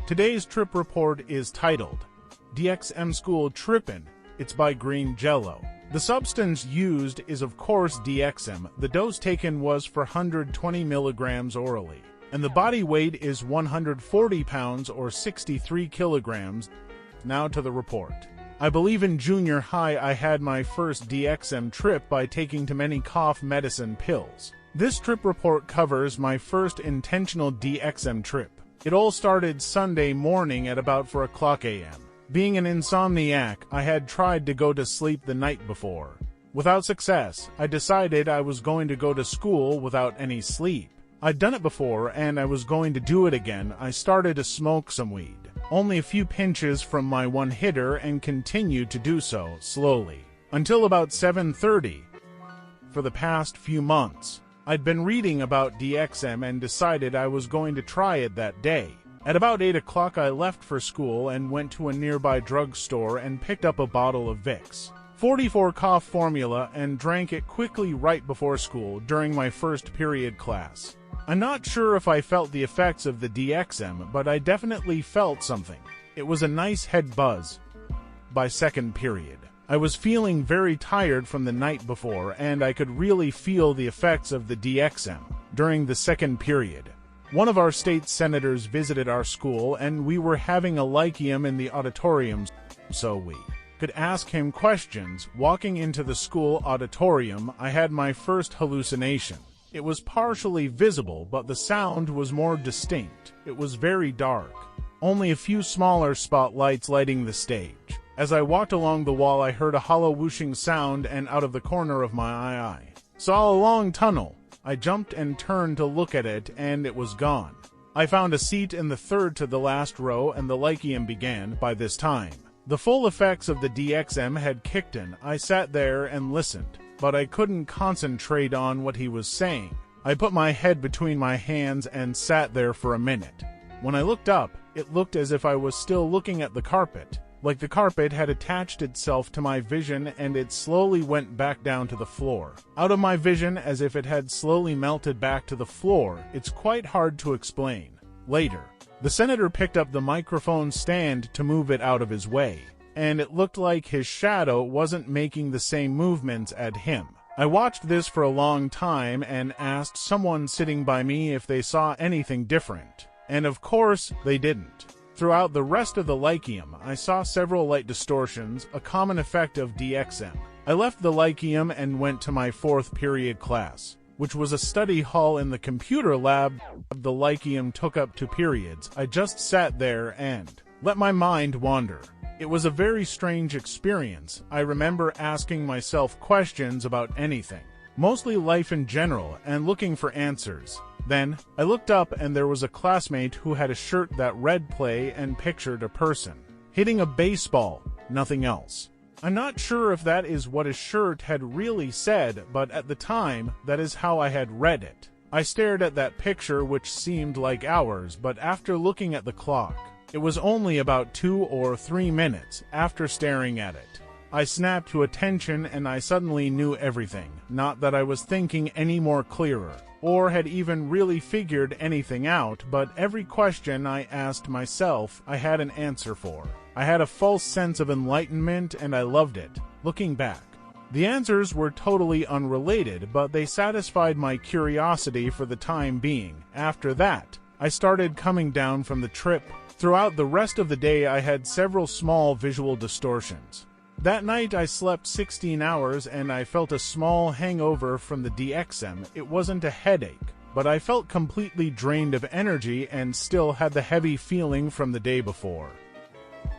Today's trip report is titled, DXM School Trippin'. It's by Green Jello. The substance used is of course DXM. The dose taken was for 120 milligrams orally, and the body weight is 140 pounds or 63 kilograms. Now to the report. I believe in junior high I had my first DXM trip by taking too many cough medicine pills. This trip report covers my first intentional DXM trip. It all started Sunday morning at about 4 a.m. Being an insomniac, I had tried to go to sleep the night before. Without success, I decided I was going to go to school without any sleep. I'd done it before and I was going to do it again. I started to smoke some weed. Only a few pinches from my one hitter and continued to do so slowly until about 7:30. For the past few months, I'd been reading about DXM and decided I was going to try it that day. At about 8 o'clock I left for school and went to a nearby drugstore and picked up a bottle of Vicks 44 cough formula and drank it quickly right before school during my first period class. I'm not sure if I felt the effects of the DXM, but I definitely felt something. It was a nice head buzz. By second period, I was feeling very tired from the night before and I could really feel the effects of the DXM during the second period. One of our state senators visited our school and we were having a lyceum in the auditorium so we could ask him questions. Walking into the school auditorium, I had my first hallucination. It was partially visible, but the sound was more distinct. It was very dark. Only a few smaller spotlights lighting the stage. As I walked along the wall, I heard a hollow whooshing sound and out of the corner of my eye, saw a long tunnel. I jumped and turned to look at it and it was gone. I found a seat in the third to the last row and the lyceum began. By this time, the full effects of the DXM had kicked in. I sat there and listened, but I couldn't concentrate on what he was saying. I put my head between my hands and sat there for a minute. When I looked up, it looked as if I was still looking at the carpet, like the carpet had attached itself to my vision and it slowly went back down to the floor. Out of my vision, as if it had slowly melted back to the floor. It's quite hard to explain. Later, the senator picked up the microphone stand to move it out of his way, and it looked like his shadow wasn't making the same movements at him. I watched this for a long time and asked someone sitting by me if they saw anything different, and of course they didn't. Throughout the rest of the lyceum, I saw several light distortions, a common effect of DXM. I left the lyceum and went to my fourth period class, which was a study hall in the computer lab. The lyceum took up 2 periods. I just sat there and let my mind wander. It was a very strange experience. I remember asking myself questions about anything, mostly life in general, and looking for answers. Then, I looked up and there was a classmate who had a shirt that read play and pictured a person hitting a baseball, nothing else. I'm not sure if that is what his shirt had really said, but at the time, that is how I had read it. I stared at that picture which seemed like hours, but after looking at the clock, it was only about 2 or 3 minutes. After staring at it, I snapped to attention and I suddenly knew everything. Not that I was thinking any more clearer, or had even really figured anything out, but every question I asked myself, I had an answer for. I had a false sense of enlightenment and I loved it. Looking back, the answers were totally unrelated, but they satisfied my curiosity for the time being. After that, I started coming down from the trip. Throughout the rest of the day, I had several small visual distortions. That night I slept 16 hours and I felt a small hangover from the DXM. It wasn't a headache, but I felt completely drained of energy and still had the heavy feeling from the day before.